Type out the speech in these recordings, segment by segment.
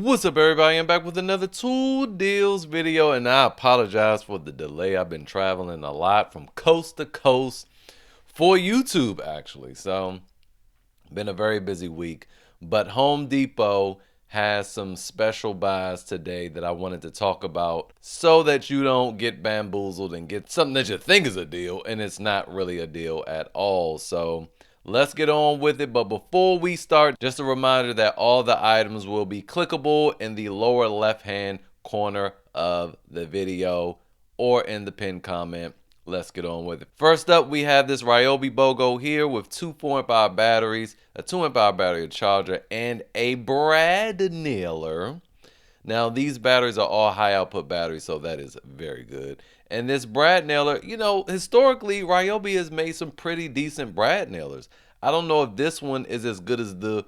What's up, everybody? I'm back with another tool deals video, and I apologize for the delay. I've been traveling a lot from coast to coast for YouTube, actually. So, been a very busy week. But Home Depot has some special buys today that I wanted to talk about so that you don't get bamboozled and get something that you think is a deal and it's not really a deal at all. So, let's get on with it. But before we start, just a reminder that all the items will be clickable in the lower left hand corner of the video or in the pinned comment. Let's get on with it. First up, we have this Ryobi BOGO here with two 4-amp-hour batteries, a 2-amp-hour battery charger, and a brad nailer. Now, these batteries are all high output batteries, so that is very good. And this brad nailer, historically, Ryobi has made some pretty decent brad nailers. I don't know if this one is as good as the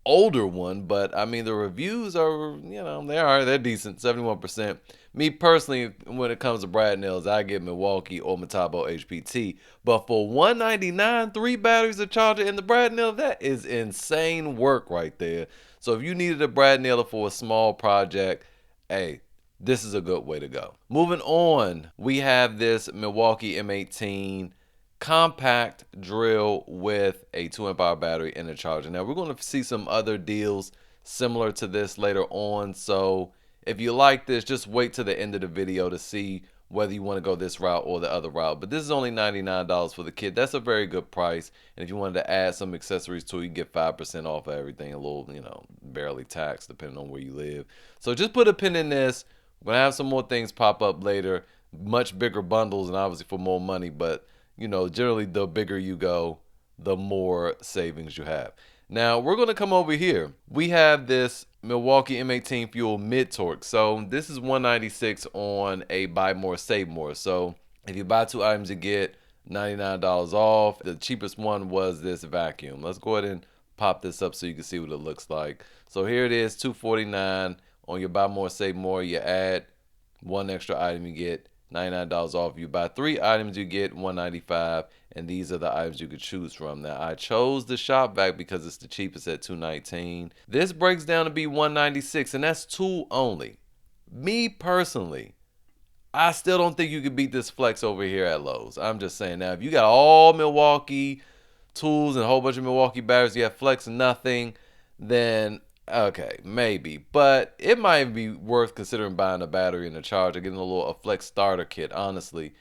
older one, but I mean, the reviews are, they're decent, 71%. Me personally, when it comes to brad nails, I get Milwaukee or Metabo HPT. But for $199, 3 batteries, a charger, and the brad nail, that is insane work right there. So if you needed a brad nailer for a small project, hey, this is a good way to go. Moving on, we have this Milwaukee M18 compact drill with a 2-amp-hour battery and a charger. Now, we're going to see some other deals similar to this later on. So if you like this, just wait to the end of the video to see whether you want to go this route or the other route. But this is only $99 for the kit. That's a very good price. And if you wanted to add some accessories to it, you can get 5% off of everything. A little, barely taxed depending on where you live. So just put a pin in this. We're going to have some more things pop up later. Much bigger bundles and obviously for more money. But, generally the bigger you go, the more savings you have. Now, we're going to come over here. We have this Milwaukee M18 Fuel mid-torque. So this is $196 on a buy more, save more. So if you buy 2 items, you get $99 off. The cheapest one was this vacuum. Let's go ahead and pop this up so you can see what it looks like. So here it is, $249 on your buy more, save more. You add 1 extra item, you get $99 off. You buy 3 items, you get $195, and these are the items you could choose from. Now, I chose the shop vac because it's the cheapest at $219. This breaks down to be $196, and that's 2 only. Me personally, I still don't think you could beat this flex over here at Lowe's. I'm just saying. Now, if you got all Milwaukee tools and a whole bunch of Milwaukee batteries, you have flex nothing, then okay, maybe. But it might be worth considering buying a battery and a charger, getting a flex starter kit, honestly,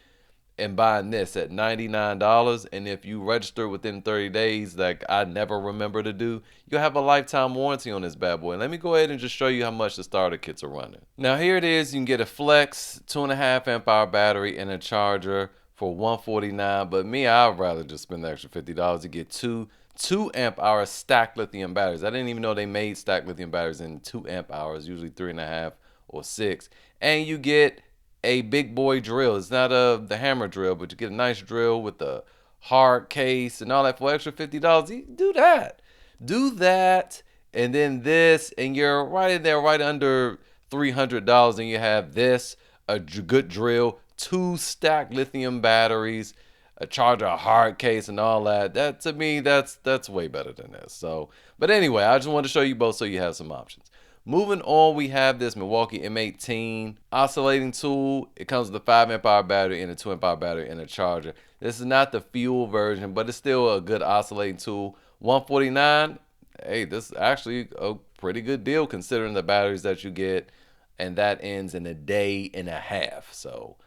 and buying this at $99. And if you register within 30 days, like I never remember to do, you'll have a lifetime warranty on this bad boy. And let me go ahead and just show you how much the starter kits are running. Now here it is. You can get a flex 2.5-amp-hour battery and a charger for $149. But me, I'd rather just spend the extra $50 to get two 2-amp-hour stacked lithium batteries. I didn't even know they made stacked lithium batteries in 2 amp hours, usually 3.5 or 6. And you get a big boy drill. It's not the hammer drill, but you get a nice drill with the hard case and all that for extra $50. You do that. Do that. And then this, and you're right in there, right under $300, and you have this, a good drill, 2 stacked lithium batteries, a charger, a hard case, and all that. That to me, that's way better than this. So, but anyway, I just wanted to show you both so you have some options. Moving on, we have this Milwaukee M18 oscillating tool. It comes with a 5-amp-hour battery and a 2-amp-hour battery and a charger. This is not the fuel version, but it's still a good oscillating tool. $149. Hey, this is actually a pretty good deal considering the batteries that you get, and that ends in a day and a half. So,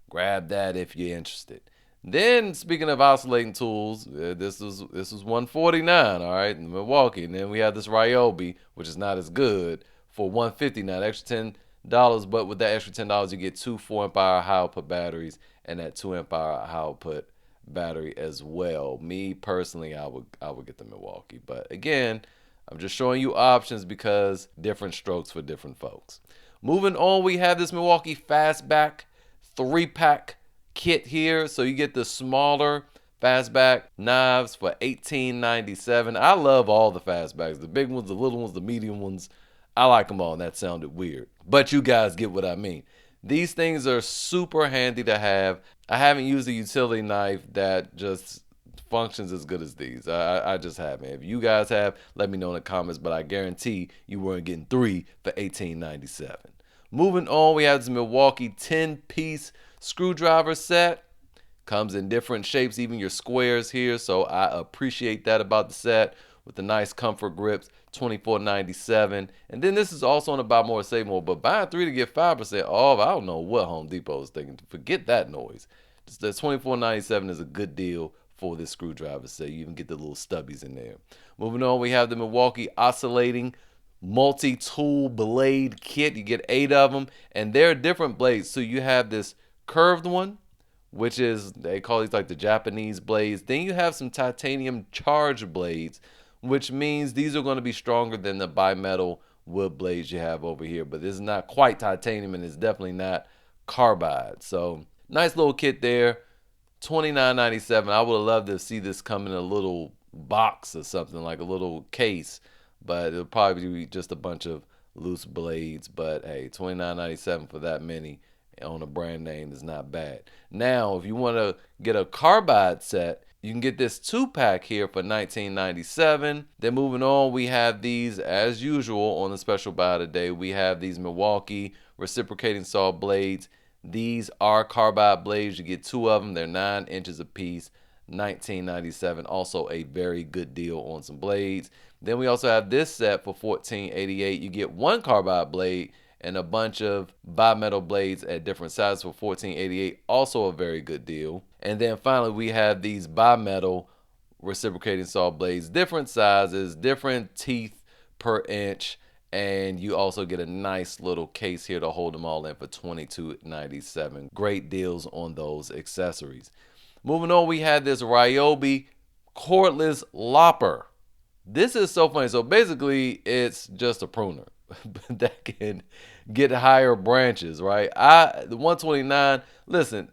grab that if you're interested. Then, speaking of oscillating tools, this was $149, all right, in Milwaukee. And then we have this Ryobi, which is not as good, for $159, extra $10. But with that extra $10, you get 2 4-amp-hour high output batteries and that 2-amp-hour high output battery as well. Me personally, I would get the Milwaukee. But again, I'm just showing you options because different strokes for different folks. Moving on, we have this Milwaukee Fastback 3-pack kit here. So you get the smaller fastback knives for $18.97. I love all the fastbacks, the big ones, the little ones, the medium ones. I like them all, and that sounded weird, but you guys get what I mean. These things are super handy to have. I haven't used a utility knife that just functions as good as these. I just haven't. If you guys have, let me know in the comments, but I guarantee you weren't getting 3 for $18.97. Moving on, we have this Milwaukee 10-piece screwdriver set. Comes in different shapes, even your squares here, so I appreciate that about the set, with the nice comfort grips, $24.97. And then this is also on the buy more, save more, but buying 3 to get 5% off, I don't know what Home Depot is thinking. Forget that noise. The $24.97 is a good deal for this screwdriver set. You even get the little stubbies in there. Moving on, we have the Milwaukee oscillating multi-tool blade kit. You get 8 of them, and they're different blades. So you have this curved one, which is, they call these like the Japanese blades. Then you have some titanium charged blades, which means these are going to be stronger than the bimetal wood blades you have over here. But this is not quite titanium, and it's definitely not carbide. So nice little kit there, $29.97. I would have loved to see this come in a little box or something, like a little case, but it'll probably be just a bunch of loose blades. But hey, $29.97 for that many on a brand name is not bad. Now, if you want to get a carbide set, you can get this 2-pack here for $19.97. Then moving on, we have these, as usual, on the special buy today. We have these Milwaukee reciprocating saw blades. These are carbide blades. You get 2 of them. They're 9 inches apiece, $19.97. Also a very good deal on some blades. Then we also have this set for $14.88. You get 1 carbide blade and a bunch of bimetal blades at different sizes for $14.88. Also a very good deal. And then finally, we have these bimetal reciprocating saw blades, different sizes, different teeth per inch, and you also get a nice little case here to hold them all in for $22.97. Great deals on those accessories. Moving on, we had this Ryobi cordless lopper. This is so funny. So basically, it's just a pruner that can get higher branches, right? The 129, listen,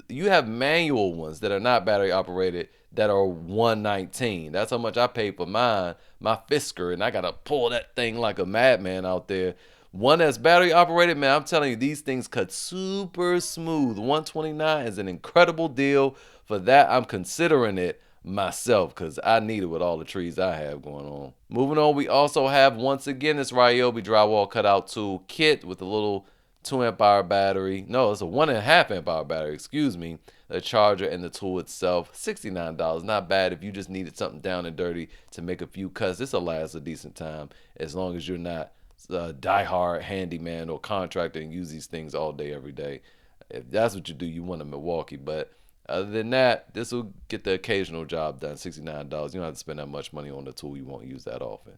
you have manual ones that are not battery operated that are 119. That's how much I paid for mine, my Fisker, and I gotta pull that thing like a madman out there. One that's battery operated, man, I'm telling you, these things cut super smooth. 129 is an incredible deal. For that, I'm considering it myself because I need it with all the trees I have going on. Moving on, we also have, once again, this Ryobi drywall cutout tool kit with a little 2 amp hour battery. No, it's a 1.5 amp hour battery, excuse me. The charger and the tool itself, $69. Not bad if you just needed something down and dirty to make a few cuts. This will last a decent time as long as you're not a diehard handyman or contractor and use these things all day, every day. If that's what you do, you want a Milwaukee. But other than that, this will get the occasional job done, $69. You don't have to spend that much money on the tool. You won't use that often.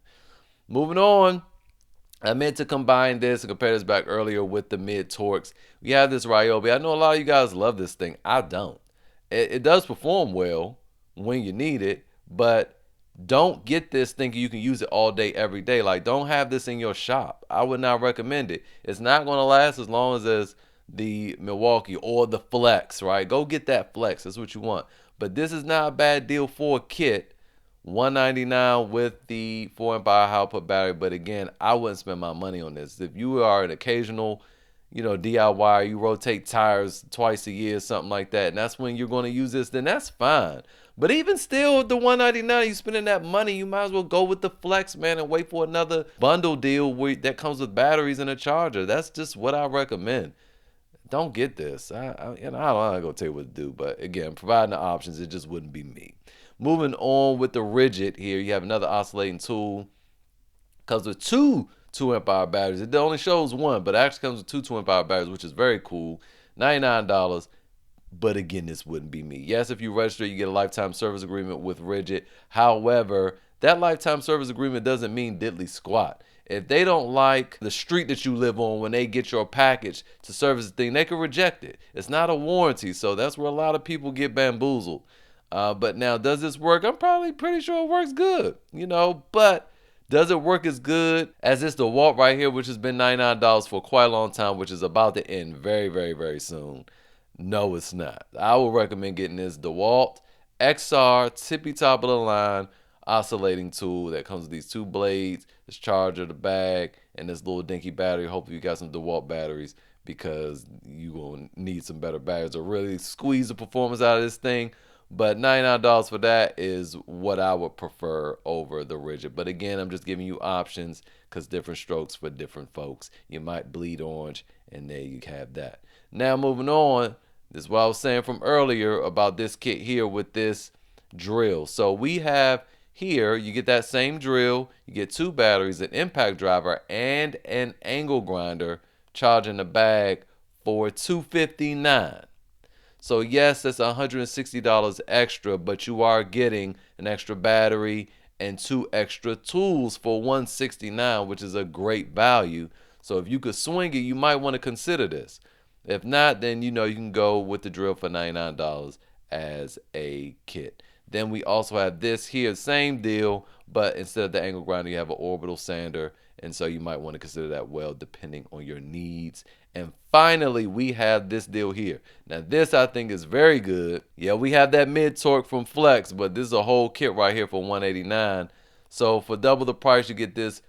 Moving on, I meant to combine this and compare this back earlier with the mid-torques. We have this Ryobi. I know a lot of you guys love this thing. I don't. It does perform well when you need it, but don't get this thinking you can use it all day, every day. Like, don't have this in your shop. I would not recommend it. It's not going to last as long as the Milwaukee or the Flex, right? Go get that Flex. That's what you want. But this is not a bad deal for a kit. $199 with the 4 amp hour output battery. But again, I wouldn't spend my money on this. If you are an occasional, DIY, you rotate tires twice a year, something like that, and that's when you're going to use this, then that's fine. But even still, the $199, you spending that money, you might as well go with the Flex, man, and wait for another bundle deal that comes with batteries and a charger. That's just what I recommend. Don't get this. I'm not going to tell you what to do, but again, providing the options, it just wouldn't be me. Moving on with the Rigid here, you have another oscillating tool. Comes with 2 2 amp hour batteries. It only shows 1, but it actually comes with 2 2 amp hour batteries, which is very cool. $99. But again, this wouldn't be me. Yes, if you register, you get a lifetime service agreement with Rigid. However, that lifetime service agreement doesn't mean diddly squat. If they don't like the street that you live on when they get your package to service the thing, they can reject it. It's not a warranty, so that's where a lot of people get bamboozled. But now, does this work? I'm probably pretty sure it works good, but does it work as good as this DeWALT right here, which has been $99 for quite a long time, which is about to end very, very, very soon? No, it's not. I would recommend getting this DeWALT XR tippy top of the line oscillating tool that comes with these 2 blades, this charger, the bag, and this little dinky battery. Hopefully you got some DeWALT batteries because you're going to need some better batteries to really squeeze the performance out of this thing. But $99 for that is what I would prefer over the rigid. But again, I'm just giving you options because different strokes for different folks. You might bleed orange, and there you have that. Now moving on, this is what I was saying from earlier about this kit here with this drill. So we have here, you get that same drill, you get 2 batteries, an impact driver, and an angle grinder charging the bag for $259. So yes, that's $160 extra, but you are getting an extra battery and 2 extra tools for $169, which is a great value. So if you could swing it, you might want to consider this. If not, then you can go with the drill for $99 as a kit. Then we also have this here, same deal, but instead of the angle grinder, you have an orbital sander, and so you might want to consider that well depending on your needs. And finally, we have this deal here. Now this I think is very good. Yeah, we have that mid torque from Flex, but this is a whole kit right here for $189. So for double the price, you get this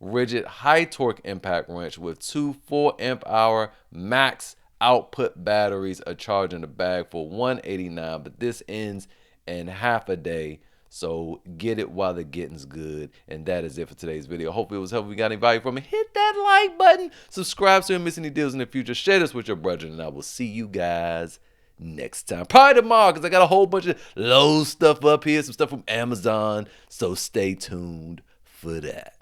rigid high torque impact wrench with 2 4-amp-hour max output batteries, a charge in the bag for $189, but this ends in half a day. So get it while the getting's good. And that is it for today's video. Hopefully it was helpful. If you got any value from it, hit that like button. Subscribe so you don't miss any deals in the future. Share this with your brethren, and I will see you guys next time. Probably tomorrow, because I got a whole bunch of Lowe stuff up here, some stuff from Amazon. So stay tuned for that.